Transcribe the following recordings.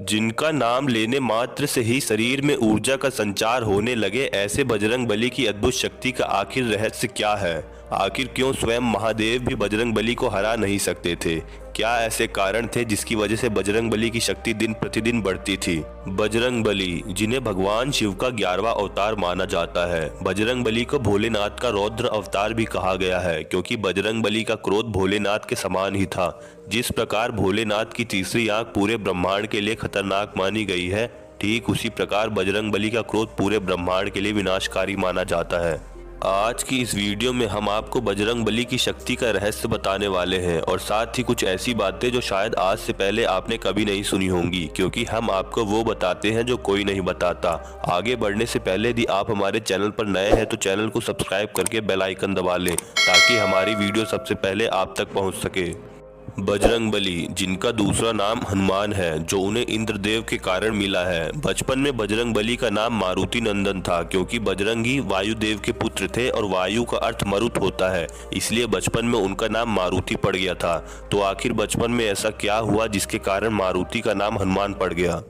जिनका नाम लेने मात्र से ही शरीर में ऊर्जा का संचार होने लगे, ऐसे बजरंगबली की अद्भुत शक्ति का आखिर रहस्य क्या है? आखिर क्यों स्वयं महादेव भी बजरंगबली को हरा नहीं सकते थे? क्या ऐसे कारण थे जिसकी वजह से बजरंगबली की शक्ति दिन प्रतिदिन बढ़ती थी? बजरंगबली, जिन्हें भगवान शिव का 11वां अवतार माना जाता है। बजरंगबली को भोलेनाथ का रौद्र अवतार भी कहा गया है, क्योंकि बजरंगबली का क्रोध भोलेनाथ के समान ही था। जिस प्रकार भोलेनाथ की तीसरी आंख पूरे ब्रह्मांड के लिए खतरनाक मानी गई है, ठीक उसी प्रकार बजरंगबली का क्रोध पूरे ब्रह्मांड के लिए विनाशकारी माना जाता है। आज की इस वीडियो में हम आपको बजरंगबली की शक्ति का रहस्य बताने वाले हैं, और साथ ही कुछ ऐसी बातें जो शायद आज से पहले आपने कभी नहीं सुनी होंगी, क्योंकि हम आपको वो बताते हैं जो कोई नहीं बताता। आगे बढ़ने से पहले यदि आप हमारे चैनल पर नए हैं तो चैनल को सब्सक्राइब करके बेल आइकन दबा लें, ताकि हमारी वीडियो सबसे पहले आप तक पहुँच सके। बजरंगबली, जिनका दूसरा नाम हनुमान है, जो उन्हें इंद्रदेव के कारण मिला है। बचपन में बजरंगबली का नाम मारुति नंदन था, क्योंकि बजरंगी वायुदेव के पुत्र थे और वायु का अर्थ मरुत होता है, इसलिए बचपन में उनका नाम मारुति पड़ गया था। तो आखिर बचपन में ऐसा क्या हुआ जिसके कारण मारुति का नाम हनुमान पड़ गया?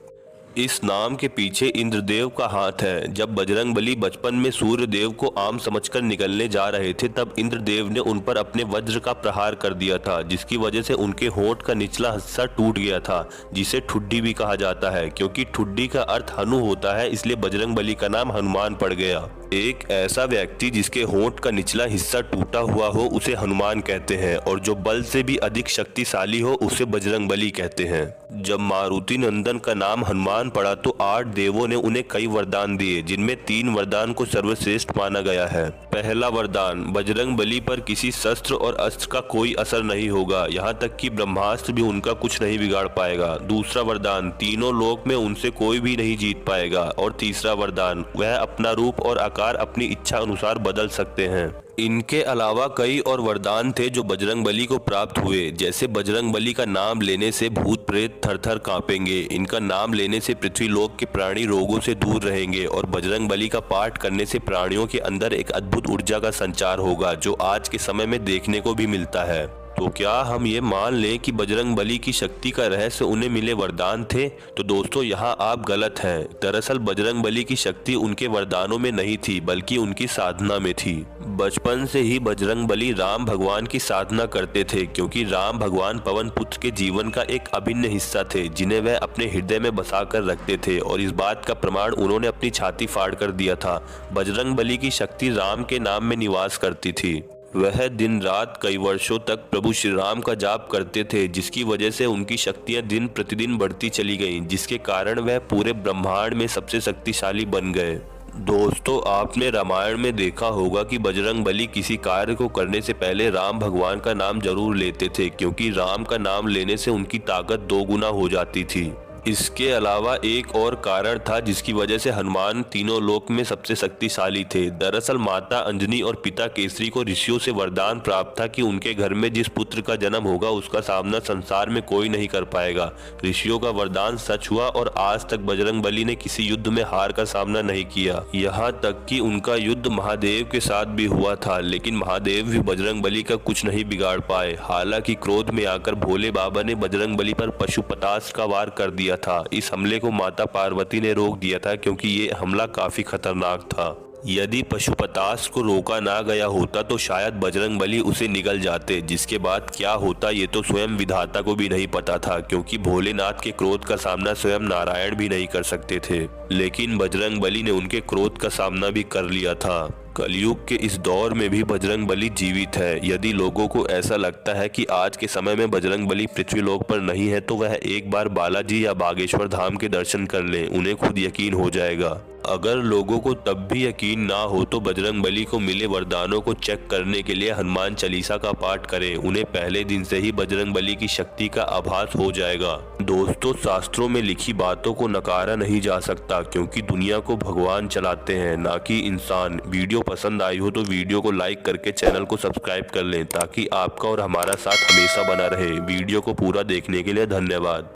इस नाम के पीछे इंद्रदेव का हाथ है। जब बजरंगबली बचपन में सूर्य देव को आम समझकर निकलने जा रहे थे, तब इंद्रदेव ने उन पर अपने वज्र का प्रहार कर दिया था, जिसकी वजह से उनके होंठ का निचला हिस्सा टूट गया था, जिसे ठुड्डी भी कहा जाता है। क्योंकि ठुड्डी का अर्थ हनु होता है, इसलिए बजरंगबली का नाम हनुमान पड़ गया। एक ऐसा व्यक्ति जिसके होंठ का निचला हिस्सा टूटा हुआ हो, उसे हनुमान कहते हैं, और जो बल से भी अधिक शक्तिशाली हो, उसे बजरंगबली कहते हैं। जब मारुति नंदन का नाम हनुमान पड़ा तो 8 देवों ने उन्हें कई वरदान दिए, जिनमें 3 वरदान को सर्वश्रेष्ठ माना गया है। पहला वरदान, बजरंगबली पर किसी शस्त्र और अस्त्र का कोई असर नहीं होगा, यहाँ तक कि ब्रह्मास्त्र भी उनका कुछ नहीं बिगाड़ पाएगा। दूसरा वरदान, तीनों लोक में उनसे कोई भी नहीं जीत पाएगा। और तीसरा वरदान, वह अपना रूप और आकार अपनी इच्छा अनुसार बदल सकते हैं। इनके अलावा कई और वरदान थे जो बजरंगबली को प्राप्त हुए, जैसे बजरंगबली का नाम लेने से भूत प्रेत थर-थर कांपेंगे, इनका नाम लेने से पृथ्वी लोक के प्राणी रोगों से दूर रहेंगे, और बजरंगबली का पाठ करने से प्राणियों के अंदर एक अद्भुत ऊर्जा का संचार होगा, जो आज के समय में देखने को भी मिलता है। तो क्या हम ये मान लें कि बजरंगबली की शक्ति का रहस्य उन्हें मिले वरदान थे? तो दोस्तों, यहाँ आप गलत हैं। दरअसल बजरंगबली की शक्ति उनके वरदानों में नहीं थी, बल्कि उनकी साधना में थी। बचपन से ही बजरंगबली राम भगवान की साधना करते थे, क्योंकि राम भगवान पवन पुत्र के जीवन का एक अभिन्न हिस्सा थे, जिन्हें वह अपने हृदय में बसा कर रखते थे, और इस बात का प्रमाण उन्होंने अपनी छाती फाड़ कर दिया था। बजरंगबली की शक्ति राम के नाम में निवास करती थी। वह दिन रात कई वर्षों तक प्रभु श्री राम का जाप करते थे, जिसकी वजह से उनकी शक्तियां दिन प्रतिदिन बढ़ती चली गईं, जिसके कारण वह पूरे ब्रह्मांड में सबसे शक्तिशाली बन गए। दोस्तों, आपने रामायण में देखा होगा कि बजरंगबली किसी कार्य को करने से पहले राम भगवान का नाम जरूर लेते थे, क्योंकि राम का नाम लेने से उनकी ताकत 2 गुना हो जाती थी। इसके अलावा एक और कारण था जिसकी वजह से हनुमान तीनों लोक में सबसे शक्तिशाली थे। दरअसल माता अंजनी और पिता केसरी को ऋषियों से वरदान प्राप्त था कि उनके घर में जिस पुत्र का जन्म होगा, उसका सामना संसार में कोई नहीं कर पाएगा। ऋषियों का वरदान सच हुआ, और आज तक बजरंगबली ने किसी युद्ध में हार का सामना नहीं किया। यहाँ तक कि उनका युद्ध महादेव के साथ भी हुआ था, लेकिन महादेव भी बजरंगबली का कुछ नहीं बिगाड़ पाए। हालांकि क्रोध में आकर भोले बाबा ने बजरंगबली पर पशुपतास्त्र का वार कर दिया था। इस हमले को माता पार्वती ने रोक दिया था, क्योंकि ये हमला काफी खतरनाक था। यदि पशुपतास्त्र को रोका ना गया होता तो शायद बजरंगबली उसे निगल जाते, जिसके बाद क्या होता ये तो स्वयं विधाता को भी नहीं पता था, क्योंकि भोलेनाथ के क्रोध का सामना स्वयं नारायण भी नहीं कर सकते थे। लेकिन बजरंगबली ने उनके क्रोध का सामना भी कर लिया था। कलयुग के इस दौर में भी बजरंगबली जीवित है। यदि लोगों को ऐसा लगता है कि आज के समय में बजरंगबली पृथ्वी लोक पर नहीं है, तो वह एक बार बालाजी या बागेश्वर धाम के दर्शन कर लें, उन्हें खुद यकीन हो जाएगा। अगर लोगों को तब भी यकीन ना हो तो बजरंगबली को मिले वरदानों को चेक करने के लिए हनुमान चालीसा का पाठ करें। उन्हें पहले दिन से ही बजरंगबली की शक्ति का आभास हो जाएगा। दोस्तों, शास्त्रों में लिखी बातों को नकारा नहीं जा सकता, क्योंकि दुनिया को भगवान चलाते हैं, ना कि इंसान। वीडियो पसंद आई हो तो वीडियो को लाइक करके चैनल को सब्सक्राइब कर लें, ताकि आपका और हमारा साथ हमेशा बना रहे। वीडियो को पूरा देखने के लिए धन्यवाद।